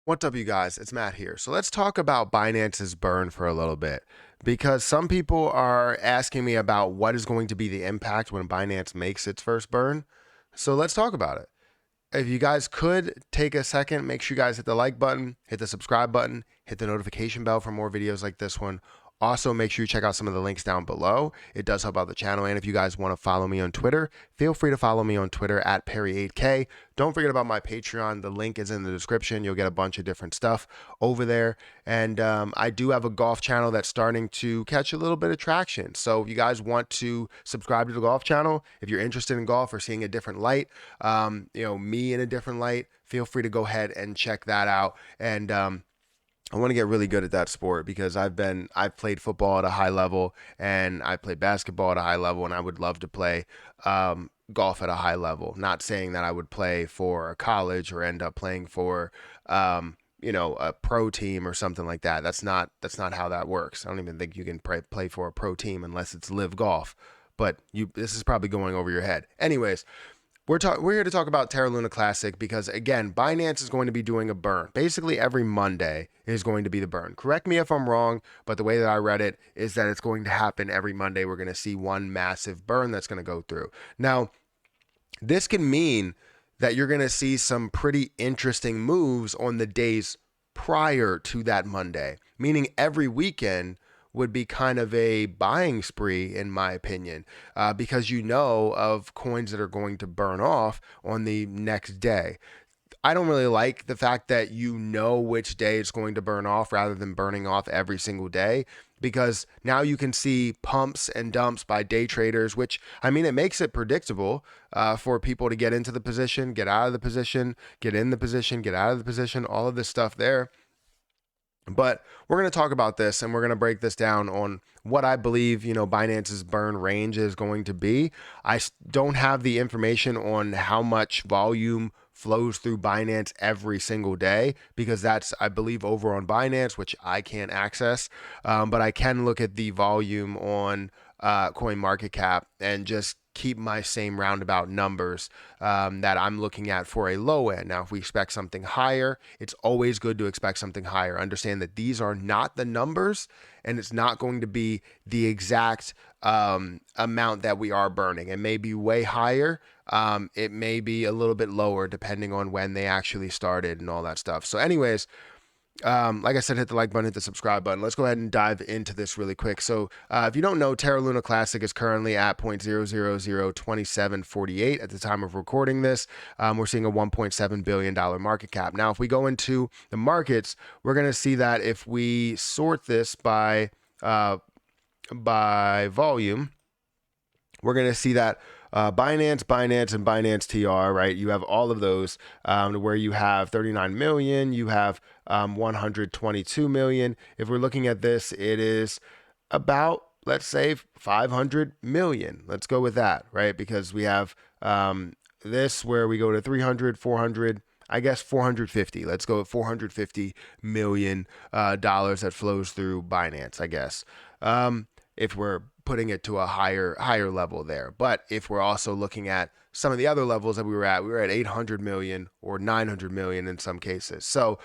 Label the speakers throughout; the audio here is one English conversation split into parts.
Speaker 1: What's up, you guys? It's Matt here. So let's talk about Binance's burn for a little bit because some people are asking me about what is going to be the impact when Binance makes its first burn. So let's talk about it. If you guys could take a second, make sure you guys hit the like button, hit the subscribe button, hit the notification bell for more videos like this one. Also, make sure you check out some of the links down below. It does help out the channel. And if you guys want to follow me on Twitter, feel free to follow me on Twitter at Perry8K. Don't forget about my Patreon. The link is in the description. You'll get a bunch of different stuff over there. And I do have a golf channel that's starting to catch a little bit of traction. So if you guys want to subscribe to the golf channel, if you're interested in golf or seeing a different light, me in a different light, feel free to go ahead and check that out. And I want to get really good at that sport because I've played football at a high level and I played basketball at a high level, and I would love to play golf at a high level. Not saying that I would play for a college or end up playing for a pro team or something like that. That's not how that works. I don't even think you can play for a pro team unless it's live golf. But this is probably going over your head. Anyways, we're here to talk about Terra Luna Classic because, again, Binance is going to be doing a burn. Basically, every Monday is going to be the burn. Correct me if I'm wrong, but the way that I read it is that it's going to happen every Monday. We're going to see one massive burn that's going to go through. Now, this can mean that you're going to see some pretty interesting moves on the days prior to that Monday, meaning every weekend would be kind of a buying spree, in my opinion, because you know of coins that are going to burn off on the next day. I don't really like the fact that you know which day it's going to burn off rather than burning off every single day, because now you can see pumps and dumps by day traders, which, I mean, it makes it predictable for people to get into the position, get out of the position, get in the position, get out of the position, all of this stuff there. But we're going to talk about this and we're going to break this down on what I believe, Binance's burn range is going to be. I don't have the information on how much volume flows through Binance every single day because that's, I believe, over on Binance, which I can't access. But I can look at the volume on CoinMarketCap and just keep my same roundabout numbers that I'm looking at for a low end. Now, if we expect something higher, it's always good to expect something higher. Understand that these are not the numbers and it's not going to be the exact amount that we are burning. It may be way higher. It may be a little bit lower depending on when they actually started and all that stuff. So anyways, like I said, hit the like button, hit the subscribe button. Let's go ahead and dive into this really quick. So if you don't know, Terra Luna Classic is currently at 0.0002748 at the time of recording this. We're seeing a $1.7 billion market cap. Now, if we go into the markets, we're going to see that if we sort this by volume, we're going to see that Binance, and Binance TR, right? You have all of those where you have 39 million, you have 122 million. If we're looking at this, it is about, let's say, 500 million. Let's go with that, right? Because we have this where we go to 300, 400, I guess 450. Let's go with $450 million that flows through Binance, I guess. If we're putting it to a higher level there. But if we're also looking at some of the other levels that we were at 800 million or 900 million in some cases. So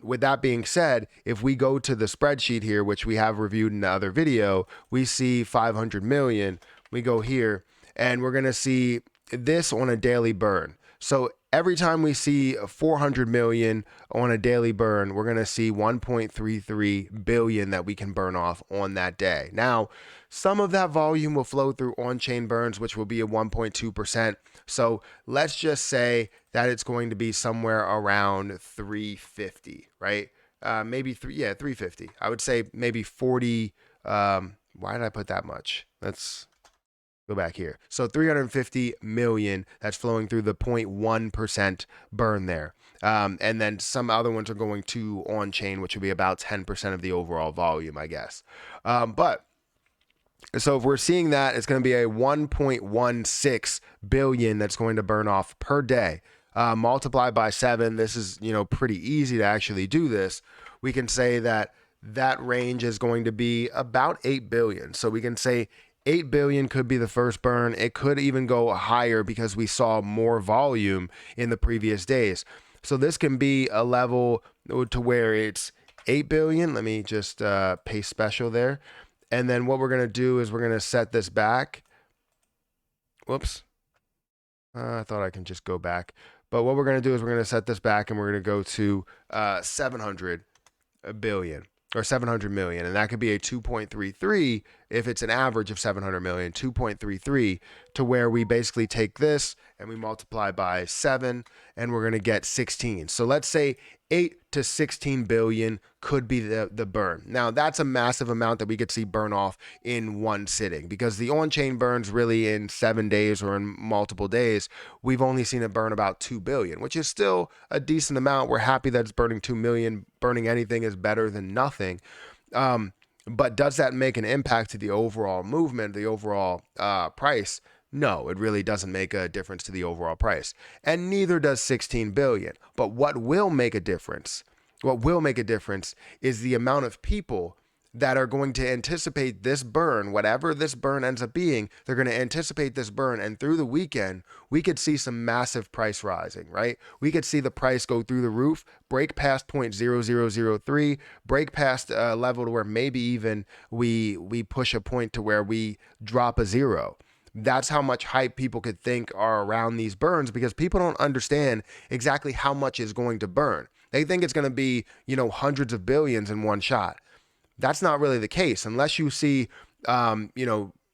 Speaker 1: with that being said, if we go to the spreadsheet here, which we have reviewed in the other video, we see 500 million. We go here and we're going to see this on a daily burn. So every time we see 400 million on a daily burn, we're going to see 1.33 billion that we can burn off on that day. Now, some of that volume will flow through on-chain burns, which will be a 1.2%. So let's just say that it's going to be somewhere around 350, right? Maybe 350. I would say maybe 40. Why did I put that much? Let's go back here. So 350 million that's flowing through the 0.1% burn there. And then some other ones are going to on-chain, which will be about 10% of the overall volume, I guess. So if we're seeing that, it's going to be a 1.16 billion that's going to burn off per day. Multiplied by 7, this is, pretty easy to actually do this. We can say that range is going to be about 8 billion. So we can say 8 billion could be the first burn. It could even go higher because we saw more volume in the previous days. So this can be a level to where it's 8 billion. Let me just paste special there. And then what we're going to do is we're going to set this back. Whoops. I thought I can just go back. But what we're going to do is we're going to set this back and we're going to go to 700 billion or 700 million. And that could be a 2.33 if it's an average of 700 million, 2.33, to where we basically take this and we multiply by 7 and we're going to get 16. So let's say 8 to 16 billion could be the burn. Now that's a massive amount that we could see burn off in one sitting, because the on-chain burns really in 7 days or in multiple days. We've only seen it burn about 2 billion, which is still a decent amount. We're happy that it's burning 2 million. Burning anything is better than nothing. But does that make an impact to the overall movement, the overall price? No, it really doesn't make a difference to the overall price. And neither does 16 billion. But what will make a difference? What will make a difference is the amount of people that are going to anticipate this burn, whatever this burn ends up being. They're going to anticipate this burn, and through the weekend, we could see some massive price rising, right? We could see the price go through the roof, break past 0.0003, break past a level to where maybe even we push a point to where we drop a zero. That's how much hype people could think are around these burns, because people don't understand exactly how much is going to burn. They think it's going to be, hundreds of billions in one shot. That's not really the case unless you see,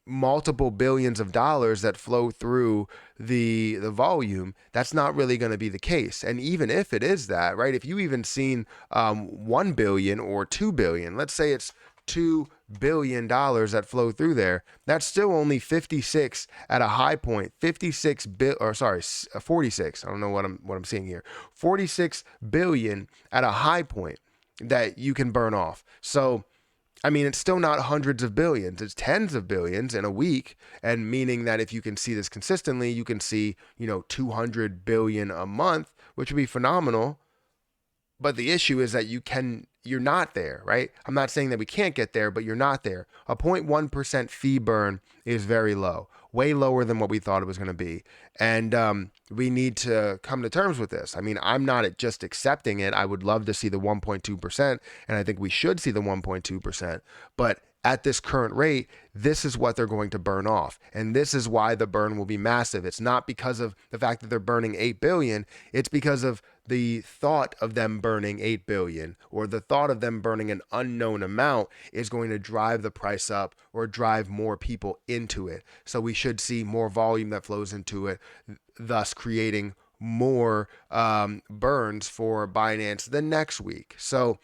Speaker 1: multiple billions of dollars that flow through the volume. That's not really going to be the case. And even if it is that, right, if you even seen 1 billion or 2 billion, let's say it's $2 billion that flow through there, that's still only 56 at a high point. 46 46. I don't know what I'm seeing here. 46 billion at a high point that you can burn off. So it's still not hundreds of billions. It's tens of billions in a week. And meaning that if you can see this consistently, you can see, 200 billion a month, which would be phenomenal. But the issue is that you're not there, right? I'm not saying that we can't get there, but you're not there. A 0.1% fee burn is very low, way lower than what we thought it was going to be. And we need to come to terms with this. I'm not just accepting it. I would love to see the 1.2%, and I think we should see the 1.2%. But at this current rate, this is what they're going to burn off. And this is why the burn will be massive. It's not because of the fact that they're burning 8 billion. It's because of the thought of them burning 8 billion, or the thought of them burning an unknown amount, is going to drive the price up or drive more people into it. So we should see more volume that flows into it, thus creating more burns for Binance the next week. So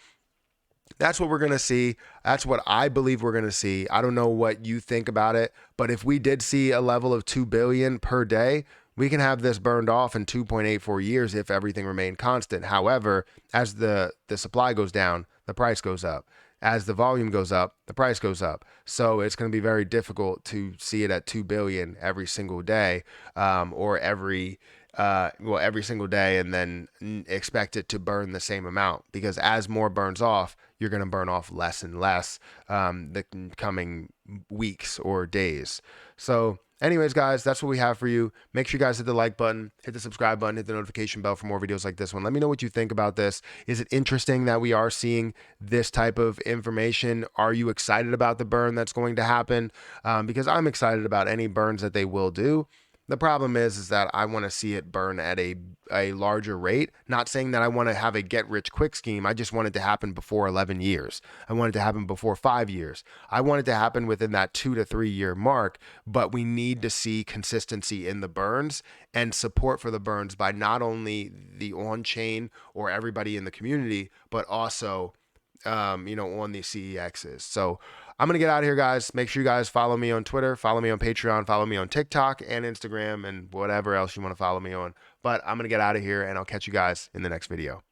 Speaker 1: that's what we're going to see. That's what I believe we're going to see. I don't know what you think about it, but if we did see a level of 2 billion per day, we can have this burned off in 2.84 years if everything remained constant. However, as the supply goes down, the price goes up. As the volume goes up, the price goes up. So it's going to be very difficult to see it at 2 billion every single day, or every single day, and then expect it to burn the same amount, because as more burns off, you're going to burn off less and less the coming weeks or days. So anyways, guys, that's what we have for you. Make sure you guys hit the like button, hit the subscribe button, hit the notification bell for more videos like this one. Let me know what you think about this. Is it interesting that we are seeing this type of information? Are you excited about the burn that's going to happen? Because I'm excited about any burns that they will do. The problem is that I want to see it burn at a larger rate. Not saying that I want to have a get rich quick scheme. I just want it to happen before 11 years. I want it to happen before 5 years. I want it to happen within that 2 to 3 year mark, but we need to see consistency in the burns and support for the burns by not only the on-chain or everybody in the community, but also on the CEXs. So I'm going to get out of here, guys. Make sure you guys follow me on Twitter, follow me on Patreon, follow me on TikTok and Instagram, and whatever else you want to follow me on. But I'm going to get out of here, and I'll catch you guys in the next video.